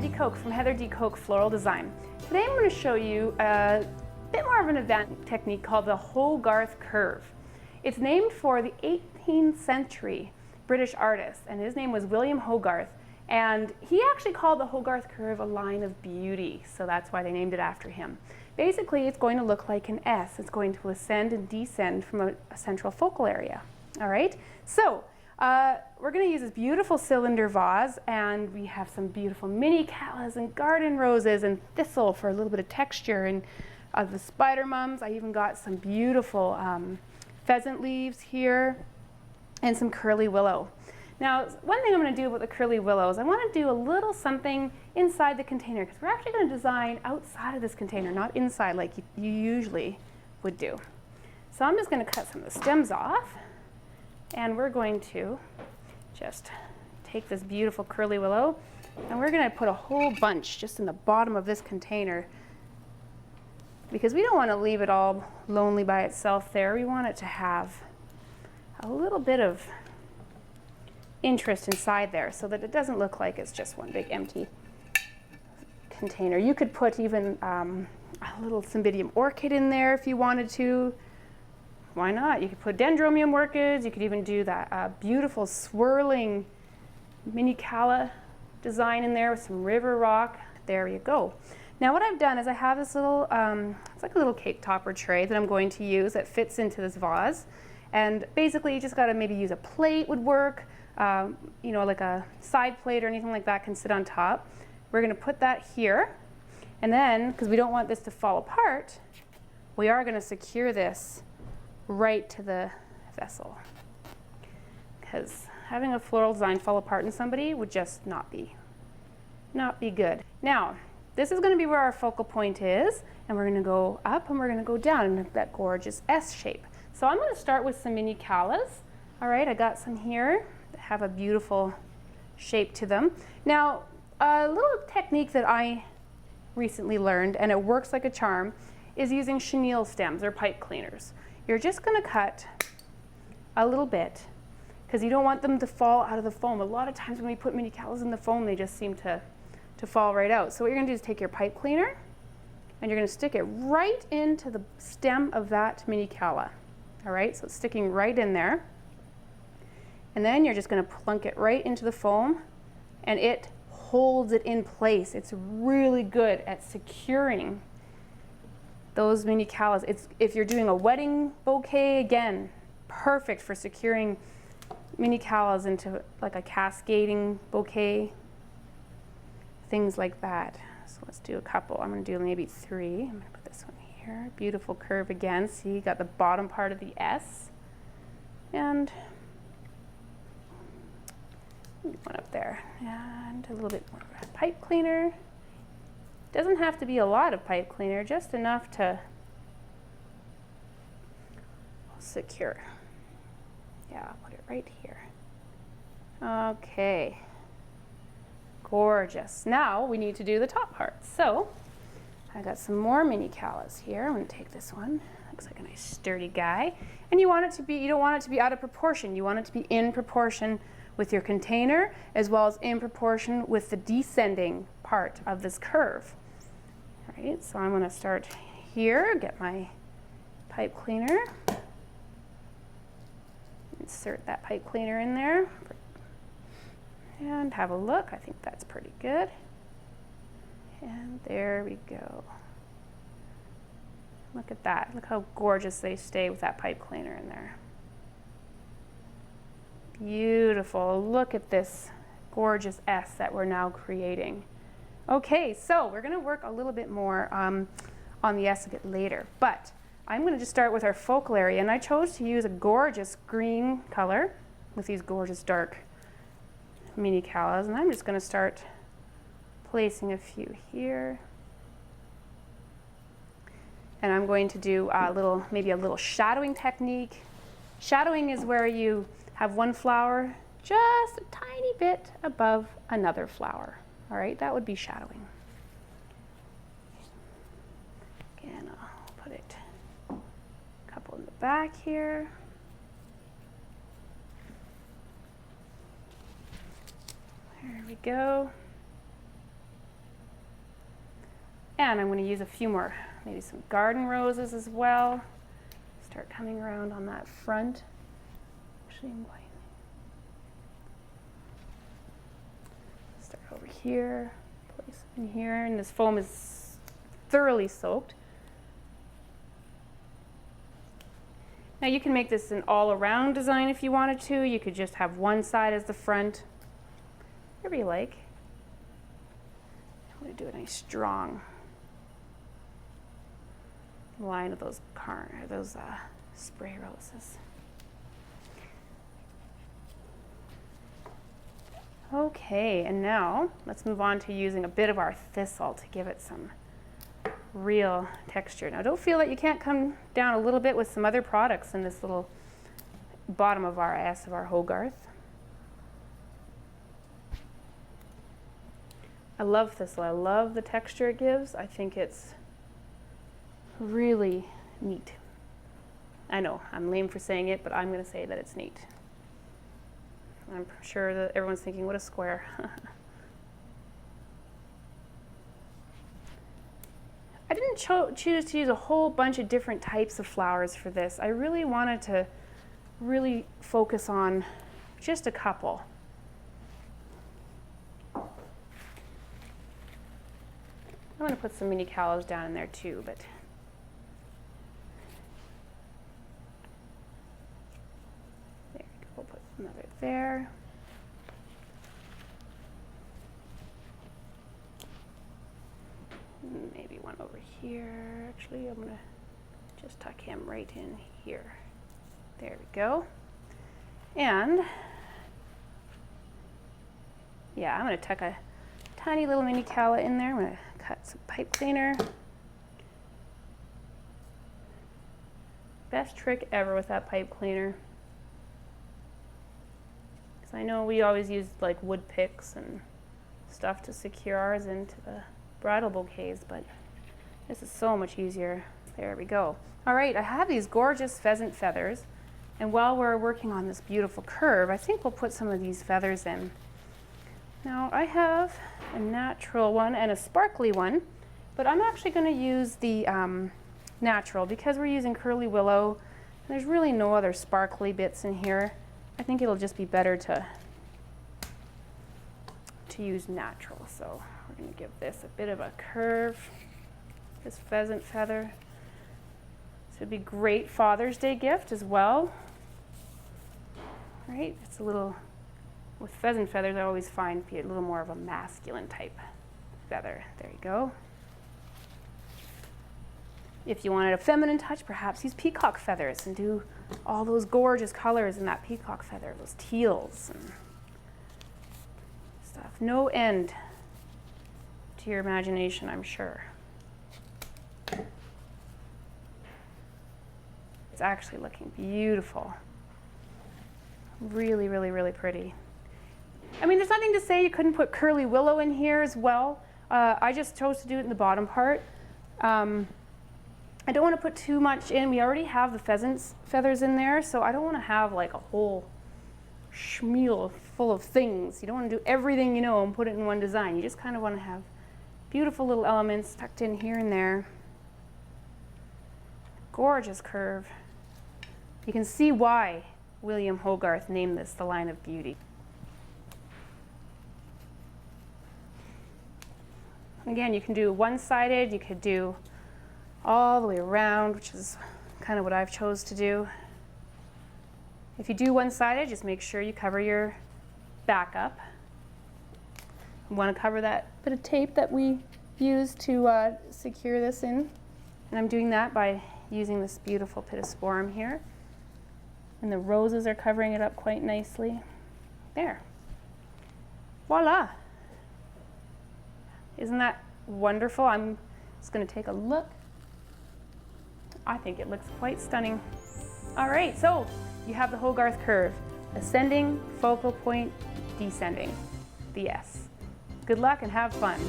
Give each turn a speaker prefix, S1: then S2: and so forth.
S1: Heidi Kok from Heather D. Kok Floral Design. Today I'm going to show you a bit more of an advanced technique called the Hogarth curve. It's named for the 18th century British artist, and his name was William Hogarth, and he actually called the Hogarth curve a line of beauty, so that's why they named it after him. Basically, it's going to look like an S. It's going to ascend and descend from a central focal area. All right, so we're going to use this beautiful cylinder vase, and we have some beautiful mini callas and garden roses and thistle for a little bit of texture, and the spider mums. I even got some beautiful pheasant leaves here and some curly willow. Now, one thing I'm going to do about the curly willows, I want to do a little something inside the container, because we're actually going to design outside of this container, not inside like you usually would do. So I'm just going to cut some of the stems off. And we're going to just take this beautiful curly willow, and we're going to put a whole bunch just in the bottom of this container, because we don't want to leave it all lonely by itself there. We want it to have a little bit of interest inside there so that it doesn't look like it's just one big empty container. You could put even a little cymbidium orchid in there if you wanted to. Why not? You could put dendrobium orchids. You could even do that beautiful swirling mini calla design in there with some river rock. There you go. Now what I've done is I have this little, it's like a little cake topper tray that I'm going to use that fits into this vase. And basically you just got to maybe use a plate would work, you know, like a side plate or anything like that can sit on top. We're going to put that here. And then, because we don't want this to fall apart, we are going to secure this right to the vessel, because having a floral design fall apart in somebody would just not be good. Now, this is going to be where our focal point is, and we're going to go up and we're going to go down in that gorgeous S shape. So I'm going to start with some mini callas. All right, I got some here that have a beautiful shape to them. Now, a little technique that I recently learned, and it works like a charm, is using chenille stems or pipe cleaners. You're just going to cut a little bit, because you don't want them to fall out of the foam. A lot of times when we put mini callas in the foam, they just seem to fall right out. So what you're going to do is take your pipe cleaner, and you're going to stick it right into the stem of that mini calla. All right, so it's sticking right in there. And then you're just going to plunk it right into the foam, and it holds it in place. It's really good at securing those mini callas. If you're doing a wedding bouquet, again, perfect for securing mini callas into like a cascading bouquet, things like that. So let's do a couple. I'm going to do maybe 3. I'm going to put this one here. Beautiful curve again. See, you got the bottom part of the S, and one up there, and a little bit more pipe cleaner. Doesn't have to be a lot of pipe cleaner, just enough to secure. Yeah, I'll put it right here. Okay, gorgeous. Now we need to do the top part. So I got some more mini callas here. I'm going to take this one. Looks like a nice sturdy guy. And you want it to be, you don't want it to be out of proportion. You want it to be in proportion with your container, as well as in proportion with the descending part of this curve. All right, so I'm going to start here, get my pipe cleaner, insert that pipe cleaner in there, and have a look. I think that's pretty good. And there we go. Look at that. Look how gorgeous they stay with that pipe cleaner in there. Beautiful. Look at this gorgeous S that we're now creating. Okay, so we're going to work a little bit more on the S a bit later, but I'm going to just start with our focal area, and I chose to use a gorgeous green color with these gorgeous dark mini callas, and I'm just going to start placing a few here. And I'm going to do maybe a little shadowing technique. Shadowing is where you have one flower just a tiny bit above another flower. All right, that would be shadowing. Again, I'll put it a couple in the back here. There we go. And I'm going to use a few more, maybe some garden roses as well. Start coming around on that front. Actually, I'm going to start over here, place it in here, and this foam is thoroughly soaked. Now you can make this an all-around design if you wanted to. You could just have one side as the front, whatever you like. I'm going to do a nice strong line of those spray roses. Okay, and now let's move on to using a bit of our thistle to give it some real texture. Now don't feel that you can't come down a little bit with some other products in this little bottom of our S of our Hogarth. I love thistle. I love the texture it gives. I think it's really neat. I know, I'm lame for saying it, but I'm going to say that it's neat. I'm sure that everyone's thinking, what a square. I didn't choose to use a whole bunch of different types of flowers for this. I really wanted to really focus on just a couple. I'm going to put some mini callows down in there too, but there we go. We'll put another there. Maybe one over here. Actually, I'm going to just tuck him right in here. There we go. And yeah, I'm going to tuck a tiny little mini calla in there. I'm going to cut some pipe cleaner. Best trick ever with that pipe cleaner. Because I know we always use like wood picks and stuff to secure ours into the bridal bouquets, but this is so much easier. There we go. All right, I have these gorgeous pheasant feathers, and while we're working on this beautiful curve, I think we'll put some of these feathers in. Now I have a natural one and a sparkly one, but I'm actually going to use the natural because we're using curly willow and there's really no other sparkly bits in here. I think it'll just be better to use natural. So we're going to give this a bit of a curve, this pheasant feather. This would be great Father's Day gift as well. Right? It's a little, with pheasant feathers I always find be a little more of a masculine type feather. There you go. If you wanted a feminine touch, perhaps use peacock feathers and do all those gorgeous colors in that peacock feather, those teals and stuff. No end to your imagination, I'm sure. It's actually looking beautiful. Really, really, really pretty. I mean, there's nothing to say you couldn't put curly willow in here as well. I just chose to do it in the bottom part. I don't want to put too much in. We already have the pheasant's feathers in there, so I don't want to have like a whole schmeal full of things. You don't want to do everything you know and put it in one design. You just kind of want to have beautiful little elements tucked in here and there. Gorgeous curve. You can see why William Hogarth named this the line of beauty. Again, you can do one-sided, you could do all the way around, which is kind of what I've chose to do. If you do one-sided, just make sure you cover your back up. You want to cover that bit of tape that we used to secure this in. And I'm doing that by using this beautiful pittosporum here. And the roses are covering it up quite nicely. There. Voila! Isn't that wonderful? I'm just going to take a look. I think it looks quite stunning. All right, so you have the Hogarth curve. Ascending, focal point, descending. The S. Good luck and have fun.